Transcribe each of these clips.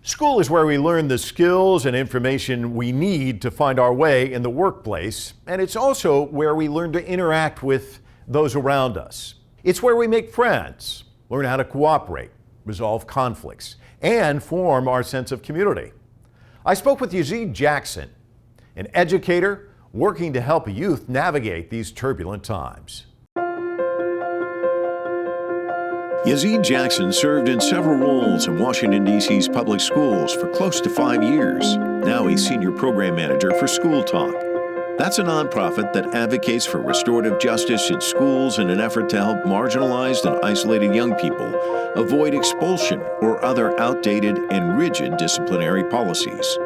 School is where we learn the skills and information we need to find our way in the workplace, and it's also where we learn to interact with those around us. It's where we make friends, learn how to cooperate, resolve conflicts, and form our sense of community. I spoke with Yazid Jackson, an educator working to help youth navigate these turbulent times. Yazid Jackson served in several roles in Washington, D.C.'s public schools for close to 5 years. Now he's senior program manager for School Talk. That's a nonprofit that advocates for restorative justice in schools in an effort to help marginalized and isolated young people avoid expulsion or other outdated and rigid disciplinary policies.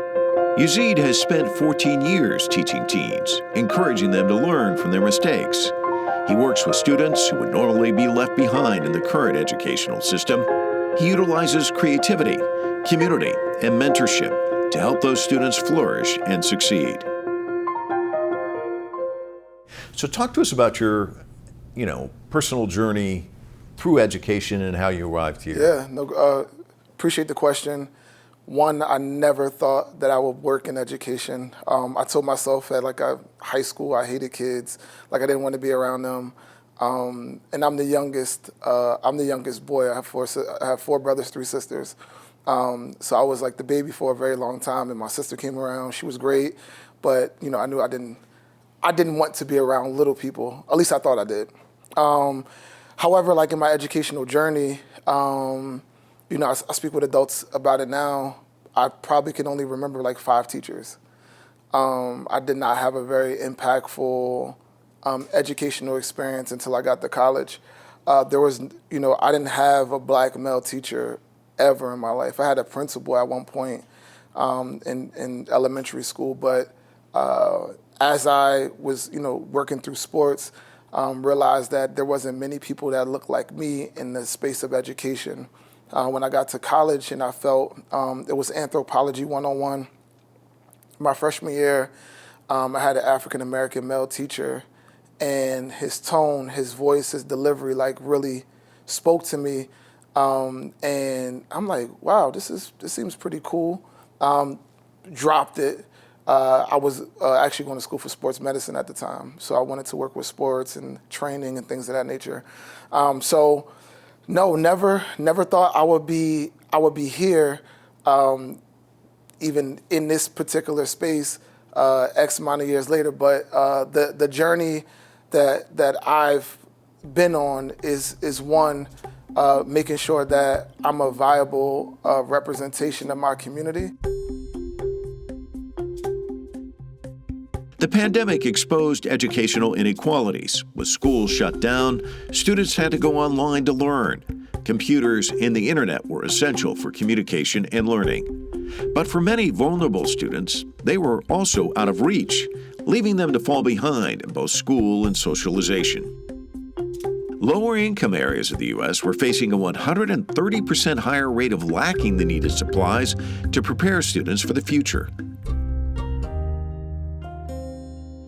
Yazid has spent 14 years teaching teens, encouraging them to learn from their mistakes. He works with students who would normally be left behind in the current educational system. He utilizes creativity, community, and mentorship to help those students flourish and succeed. So talk to us about your, personal journey through education and how you arrived here. Yeah, appreciate the question. One, I never thought that I would work in education. I told myself at high school I hated kids, I didn't want to be around them. And I'm the youngest. I'm the youngest boy. I have four brothers, 3 sisters. So I was the baby for a very long time. And my sister came around. She was great, but I knew I didn't want to be around little people. At least I thought I did. However, in my educational journey, I speak with adults about it now. I probably can only remember 5 teachers. I did not have a very impactful educational experience until I got to college. I didn't have a black male teacher ever in my life. I had a principal at one point in elementary school, but as I was, working through sports, realized that there wasn't many people that looked like me in the space of education. When I got to college and I felt it was Anthropology 101. My freshman year, I had an African-American male teacher, and his tone, his voice, his delivery really spoke to me. And I'm like, wow, this seems pretty cool. Dropped it. I was actually going to school for sports medicine at the time, so I wanted to work with sports and training and things of that nature. No, never thought I would be here, even in this particular space, X amount of years later. But the journey that I've been on is one, making sure that I'm a viable representation of my community. The pandemic exposed educational inequalities. With schools shut down, students had to go online to learn. Computers and the internet were essential for communication and learning. But for many vulnerable students, they were also out of reach, leaving them to fall behind in both school and socialization. Lower income areas of the U.S. were facing a 130% higher rate of lacking the needed supplies to prepare students for the future.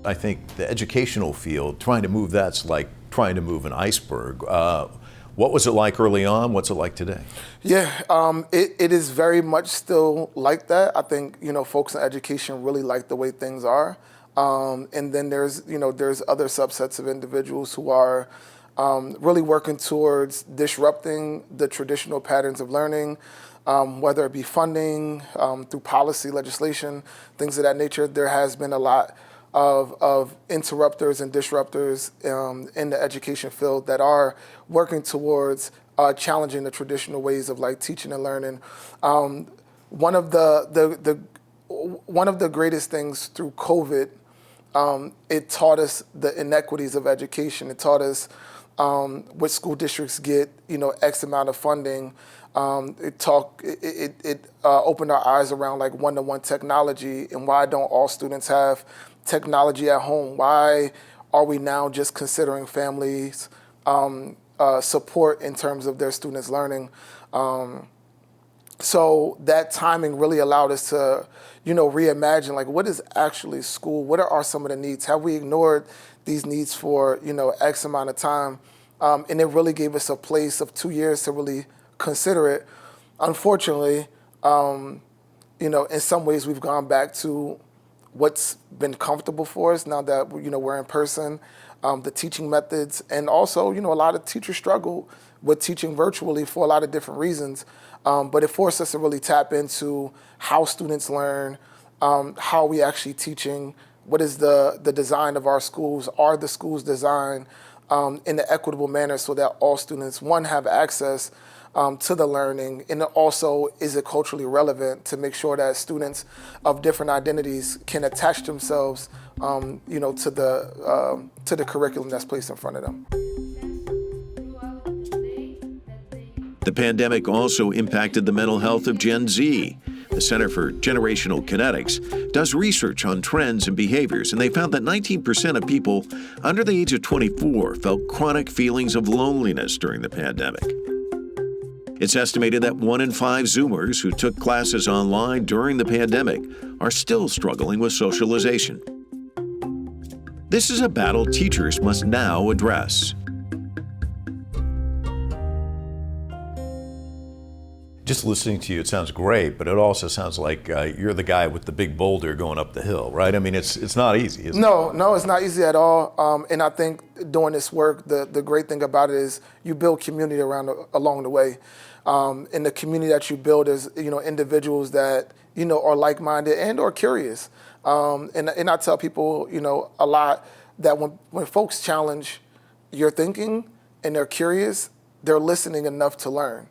I think the educational field, trying to move that's like trying to move an iceberg. What was it like early on? What's it like today? Yeah, it is very much still like that. I think, folks in education really like the way things are. And then there's other subsets of individuals who are really working towards disrupting the traditional patterns of learning, whether it be funding, through policy, legislation, things of that nature. There has been a lot of interrupters and disruptors in the education field that are working towards challenging the traditional ways of teaching and learning. One of the greatest things through COVID, it taught us the inequities of education. It taught us what school districts get, X amount of funding. It opened our eyes around one-to-one technology and why don't all students have technology at home? Why are we now just considering families support in terms of their students' learning? So that timing really allowed us to, reimagine what is actually school? What are some of the needs? Have we ignored these needs for X amount of time? And it really gave us a place of 2 years to really consider it. Unfortunately, In some ways we've gone back to what's been comfortable for us now that, we're in person, the teaching methods, and also, a lot of teachers struggle with teaching virtually for a lot of different reasons. But it forced us to really tap into how students learn, how we actually teaching, what is the design of our schools, are the schools designed in an equitable manner so that all students, one, have access to the learning, and also is it culturally relevant to make sure that students of different identities can attach themselves, to the curriculum that's placed in front of them. The pandemic also impacted the mental health of Gen Z. The Center for Generational Kinetics does research on trends and behaviors, and they found that 19% of people under the age of 24 felt chronic feelings of loneliness during the pandemic. It's estimated that 1 in 5 Zoomers who took classes online during the pandemic are still struggling with socialization. This is a battle teachers must now address. Just listening to you, it sounds great, but it also sounds like you're the guy with the big boulder going up the hill, right? I mean, it's not easy, is it? No, it's not easy at all. And I think doing this work, the great thing about it is you build community along the way. And the community that you build is, individuals that, are like-minded and or curious. And I tell people, a lot that when folks challenge your thinking and they're curious, they're listening enough to learn.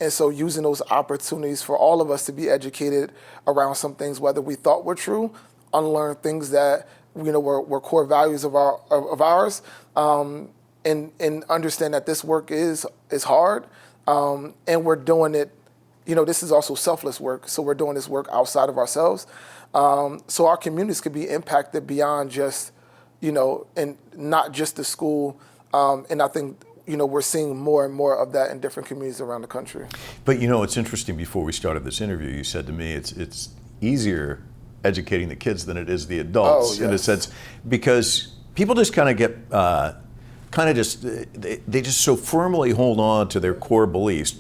And so using those opportunities for all of us to be educated around some things, whether we thought were true, unlearn things that, were core values of ours, and understand that this work is hard. And we're doing it, this is also selfless work. So we're doing this work outside of ourselves. So our communities could be impacted beyond just, and not just the school. And I think, we're seeing more and more of that in different communities around the country. But it's interesting, before we started this interview, you said to me it's easier educating the kids than it is the adults, in a sense, because people just kind of get, they just so firmly hold on to their core beliefs.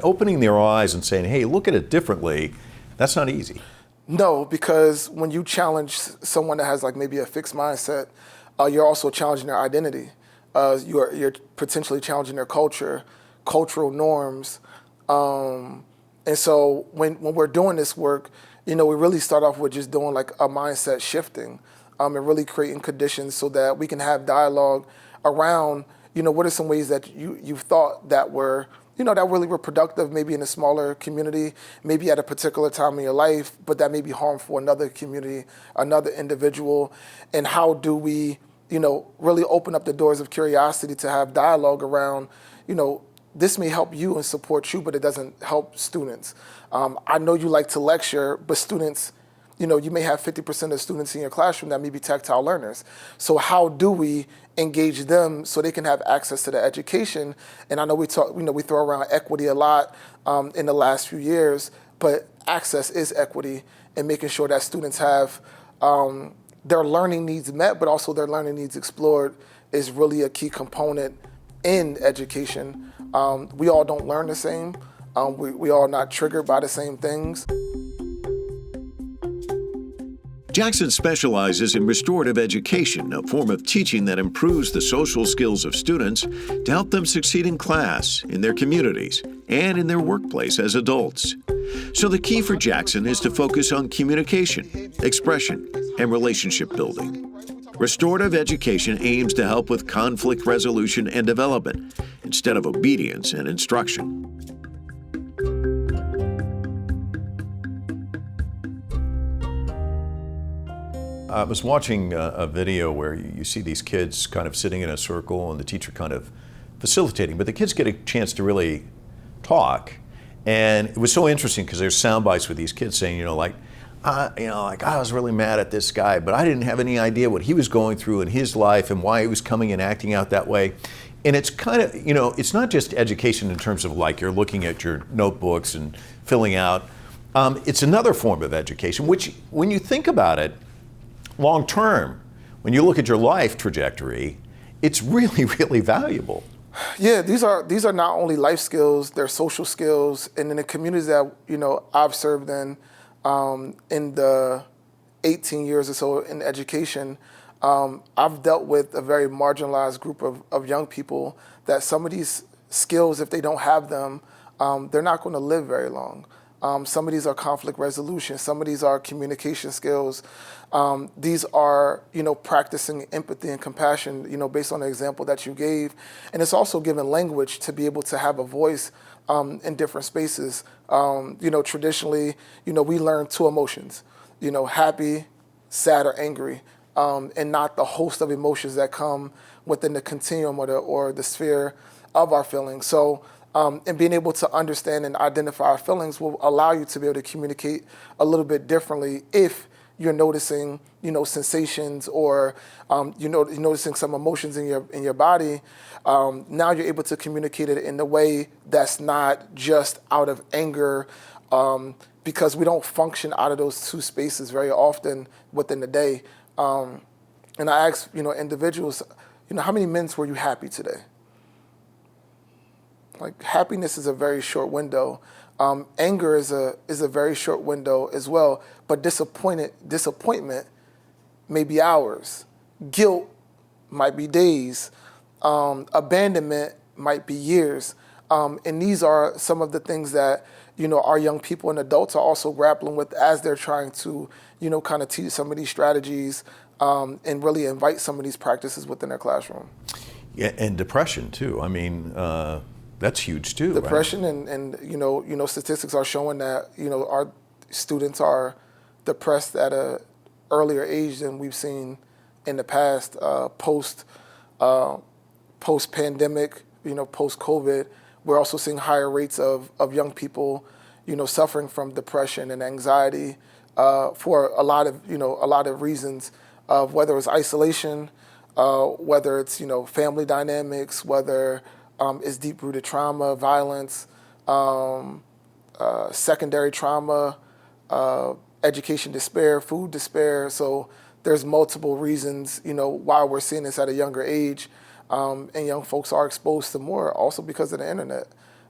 Opening their eyes and saying, hey, look at it differently, that's not easy. No, because when you challenge someone that has maybe a fixed mindset, you're also challenging their identity. You're potentially challenging their culture, cultural norms. And so when we're doing this work, we really start off with just doing a mindset shifting, and really creating conditions so that we can have dialogue around, what are some ways that you've thought that were, that really were productive, maybe in a smaller community, maybe at a particular time in your life, but that may be harmful another community, another individual. And how do we, really open up the doors of curiosity to have dialogue around, this may help you and support you, but it doesn't help students. I know you like to lecture, but students, you may have 50% of students in your classroom that may be tactile learners. So how do we engage them so they can have access to the education? And I know we talk, we throw around equity a lot in the last few years, but access is equity, and making sure that students have their learning needs met, but also their learning needs explored is really a key component in education. We all don't learn the same. We all not triggered by the same things. Jackson specializes in restorative education, a form of teaching that improves the social skills of students to help them succeed in class, in their communities, and in their workplace as adults. So the key for Jackson is to focus on communication, expression, and relationship building. Restorative education aims to help with conflict resolution and development instead of obedience and instruction. I was watching a video where you see these kids kind of sitting in a circle and the teacher kind of facilitating, but the kids get a chance to really talk. And it was so interesting because there's sound bites with these kids saying, I was really mad at this guy, but I didn't have any idea what he was going through in his life and why he was coming and acting out that way. And it's kind of, it's not just education in terms of you're looking at your notebooks and filling out. It's another form of education, which when you think about it, long term, when you look at your life trajectory, it's really, really valuable. Yeah, these are not only life skills, they're social skills, and in the communities that I've served in the 18 years or so in education, I've dealt with a very marginalized group of young people that some of these skills, if they don't have them, they're not going to live very long. Some of these are conflict resolution. Some of these are communication skills. These are, practicing empathy and compassion, based on the example that you gave. And it's also given language to be able to have a voice in different spaces. Traditionally, we learn two emotions, happy, sad, or angry, and not the host of emotions that come within the continuum or the sphere of our feelings. So, and being able to understand and identify our feelings will allow you to be able to communicate a little bit differently if you're noticing, sensations or you're noticing some emotions in your body. Now you're able to communicate it in a way that's not just out of anger, because we don't function out of those two spaces very often within the day. And I ask, individuals, how many minutes were you happy today? Like, happiness is a very short window. Anger is a very short window as well. But disappointment may be hours. Guilt might be days. Abandonment might be years. And these are some of the things that our young people and adults are also grappling with as they're trying to kind of teach some of these strategies and really invite some of these practices within their classroom. Yeah, and depression too. I mean. That's huge too. Depression, right? and statistics are showing that our students are depressed at a earlier age than we've seen in the past. Post pandemic, post COVID, we're also seeing higher rates of young people, suffering from depression and anxiety for a lot of reasons, of whether it's isolation, whether it's family dynamics, whether is deep-rooted trauma, violence, secondary trauma, education despair, food despair. So there's multiple reasons, why we're seeing this at a younger age, and young folks are exposed to more, also because of the internet.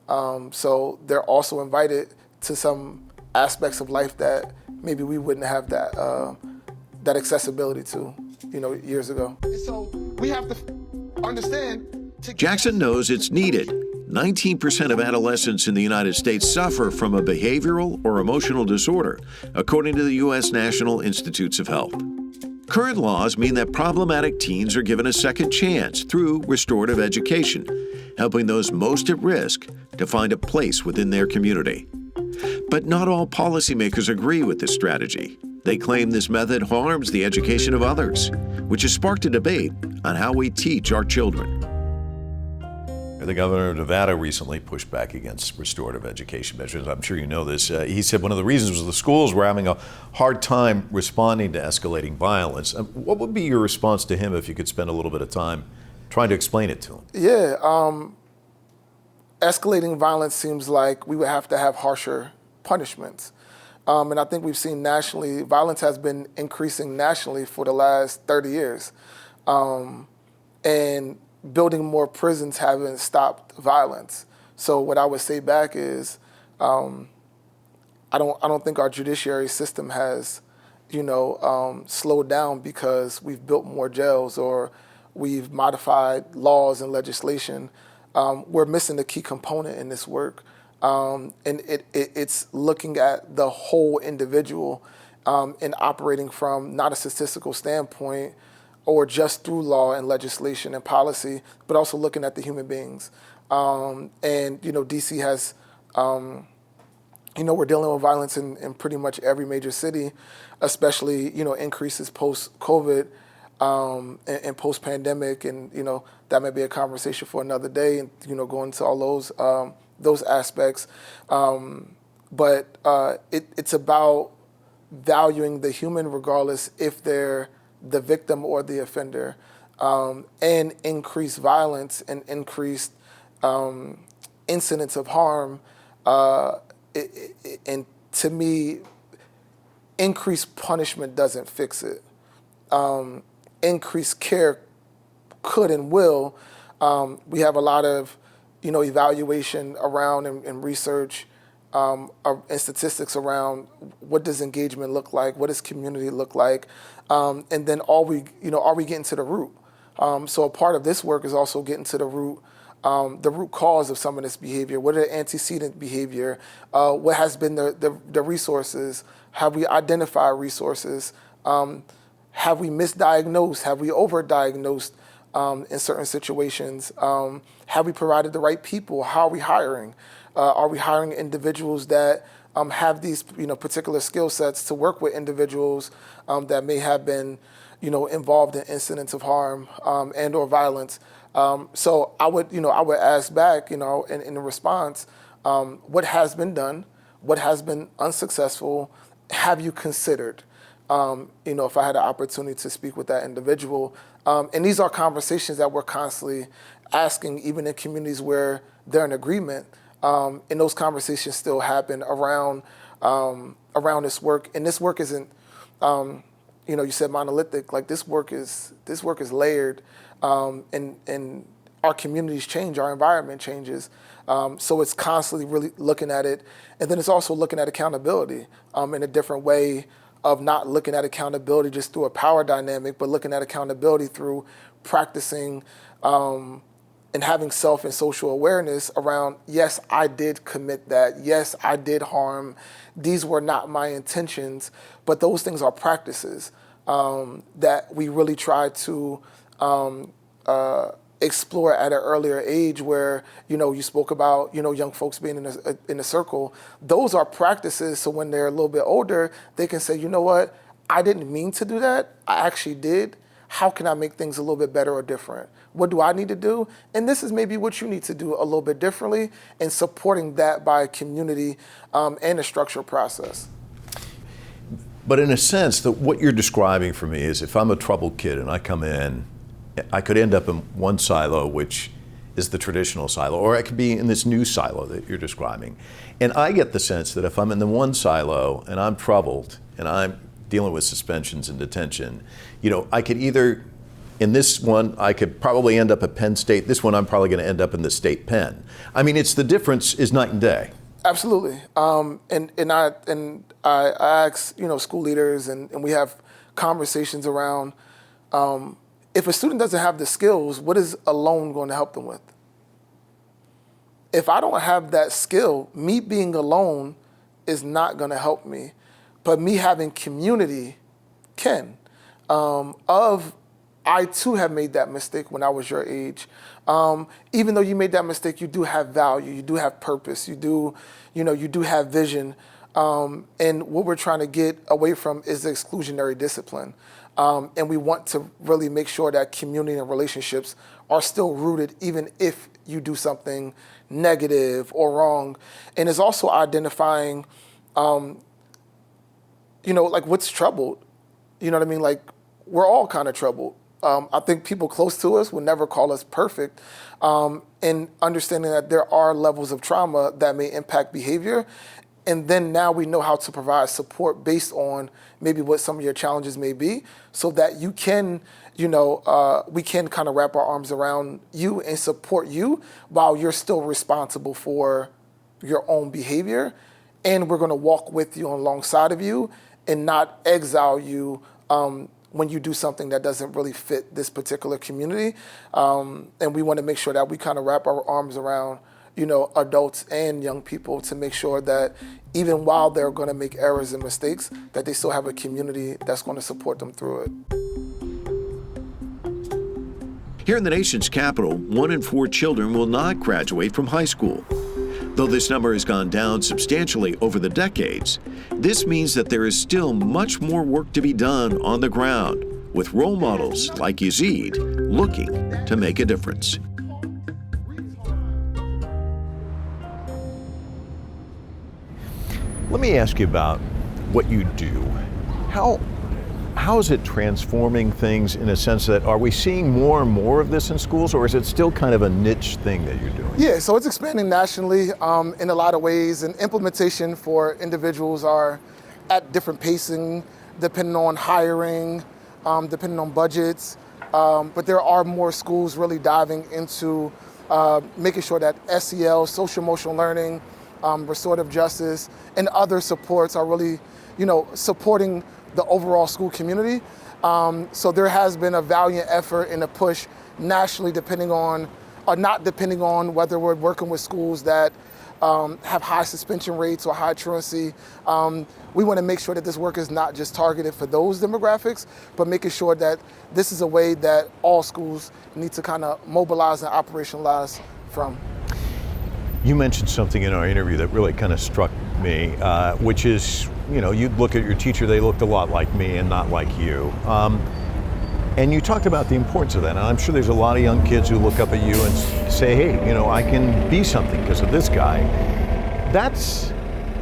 So they're also invited to some aspects of life that maybe we wouldn't have that accessibility to, years ago. So we have to understand. Jackson knows it's needed. 19% of adolescents in the United States suffer from a behavioral or emotional disorder, according to the U.S. National Institutes of Health. Current laws mean that problematic teens are given a second chance through restorative education, helping those most at risk to find a place within their community. But not all policymakers agree with this strategy. They claim this method harms the education of others, which has sparked a debate on how we teach our children. The governor of Nevada recently pushed back against restorative education measures. I'm sure you know this. He said one of the reasons was the schools were having a hard time responding to escalating violence. What would be your response to him if you could spend a little bit of time trying to explain it to him? Yeah, escalating violence seems like we would have to have harsher punishments. And I think we've seen nationally, violence has been increasing nationally for the last 30 years. And building more prisons haven't stopped violence. So what I would say back is, I don't think our judiciary system has, slowed down because we've built more jails or we've modified laws and legislation. We're missing a key component in this work, and it's looking at the whole individual and operating from not a statistical standpoint or just through law and legislation and policy, but also looking at the human beings. And, DC has, we're dealing with violence in pretty much every major city, especially, increases post-COVID and post-pandemic. And, that may be a conversation for another day and, go into all those aspects. But it's about valuing the human regardless if they're the victim or the offender, and increased violence and increased incidents of harm. And to me, increased punishment doesn't fix it. Increased care could and will, We have a lot of, evaluation around and research and statistics around what does engagement look like, what does community look like, and then are we getting to the root? So a part of this work is also getting to the root cause of some of this behavior. What are the antecedent behavior? What has been the resources? Have we identified resources? Have we misdiagnosed? Have we overdiagnosed in certain situations? Have we provided the right people? How are we hiring? Are we hiring individuals that have these particular skill sets to work with individuals that may have been involved in incidents of harm and or violence? So I would ask back in the response, what has been done, what has been unsuccessful, have you considered? If I had an opportunity to speak with that individual. And these are conversations that we're constantly asking, even in communities where they're in agreement. And those conversations still happen around this work. And this work isn't, you said monolithic. Like this work is layered, and our communities change, our environment changes. So it's constantly really looking at it, and then it's also looking at accountability in a different way of not looking at accountability just through a power dynamic, but looking at accountability through practicing and having self and social awareness around, yes, I did commit that. Yes, I did harm. These were not my intentions, but those things are practices that we really try to explore at an earlier age where, you spoke about, young folks being in a circle. Those are practices, so when they're a little bit older, they can say, you know what, I didn't mean to do that. I actually did. How can I make things a little bit better or different? What do I need to do? And this is maybe what you need to do a little bit differently, and supporting that by community and a structural process. But in a sense, what you're describing for me is if I'm a troubled kid and I come in, I could end up in one silo, which is the traditional silo, or I could be in this new silo that you're describing. And I get the sense that if I'm in the one silo and I'm troubled and I'm dealing with suspensions and detention, I could either, in this one, I could probably end up at Penn State. This one, I'm probably going to end up in the state pen. I mean, the difference is night and day. Absolutely. And I ask, school leaders, and we have conversations around, if a student doesn't have the skills, what is a loan going to help them with? If I don't have that skill, me being alone is not going to help me. But me having community can. I too have made that mistake when I was your age. Even though you made that mistake, you do have value, you do have purpose, you do have vision. And what we're trying to get away from is the exclusionary discipline. And we want to really make sure that community and relationships are still rooted, even if you do something negative or wrong. And it's also identifying, like what's troubled. You know what I mean? Like we're all kind of troubled. I think people close to us will never call us perfect. And understanding that there are levels of trauma that may impact behavior. And then now we know how to provide support based on maybe what some of your challenges may be, so that you can, we can kind of wrap our arms around you and support you while you're still responsible for your own behavior. And we're going to walk with you alongside of you and not exile you when you do something that doesn't really fit this particular community. And we want to make sure that we kind of wrap our arms around adults and young people to make sure that even while they're going to make errors and mistakes, that they still have a community that's going to support them through it. Here in the nation's capital, 1 in 4 children will not graduate from high school. Though this number has gone down substantially over the decades, this means that there is still much more work to be done on the ground, with role models like Yazid looking to make a difference. Let me ask you about what you do. How is it transforming things in a sense that, are we seeing more and more of this in schools, or is it still kind of a niche thing that you're doing? Yeah, so it's expanding nationally in a lot of ways, and implementation for individuals are at different pacing, depending on hiring, depending on budgets. but there are more schools really diving into making sure that SEL, social emotional learning, restorative justice, and other supports are really, supporting the overall school community. So there has been a valiant effort and a push nationally, not depending on whether we're working with schools that have high suspension rates or high truancy. We want to make sure that this work is not just targeted for those demographics, but making sure that this is a way that all schools need to kind of mobilize and operationalize from. You mentioned something in our interview that really kind of struck me, which is, you'd look at your teacher, they looked a lot like me and not like you. And you talked about the importance of that. And I'm sure there's a lot of young kids who look up at you and say, hey, I can be something because of this guy. That's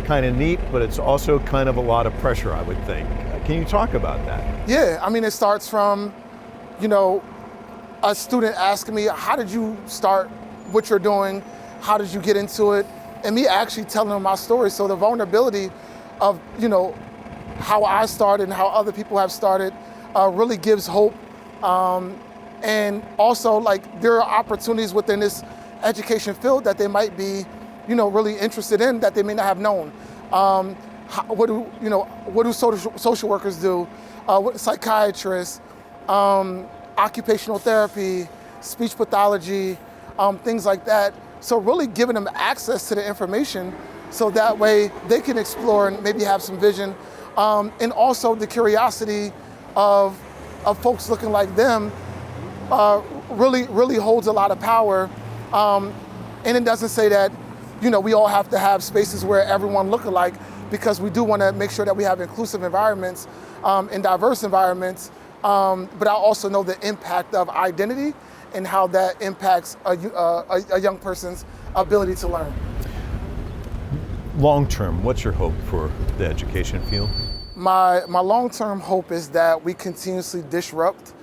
kind of neat, but it's also kind of a lot of pressure, I would think. Can you talk about that? Yeah, I mean, it starts from, a student asking me, how did you start what you're doing? How did you get into it? And me actually telling them my story. So the vulnerability of, how I started and how other people have started really gives hope. And also, there are opportunities within this education field that they might be, really interested in that they may not have known. What do social workers do? What psychiatrists, occupational therapy, speech pathology, things like that. So really giving them access to the information so that way they can explore and maybe have some vision. And also the curiosity of folks looking like them really holds a lot of power. And it doesn't say that, we all have to have spaces where everyone look alike, because we do want to make sure that we have inclusive environments and diverse environments. But I also know the impact of identity and how that impacts a young person's ability to learn. Long term, what's your hope for the education field? My long-term hope is that we continuously disrupt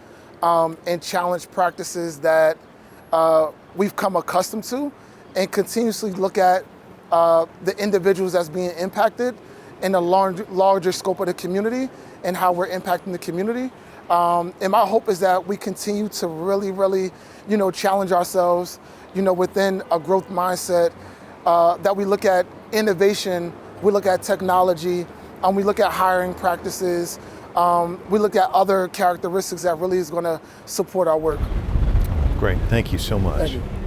and challenge practices that we've come accustomed to, and continuously look at the individuals that's being impacted in a larger scope of the community and how we're impacting the community. And my hope is that we continue to really, challenge ourselves, within a growth mindset, that we look at innovation, we look at technology, we look at hiring practices, we look at other characteristics that really is going to support our work. Great, thank you so much. Thank you.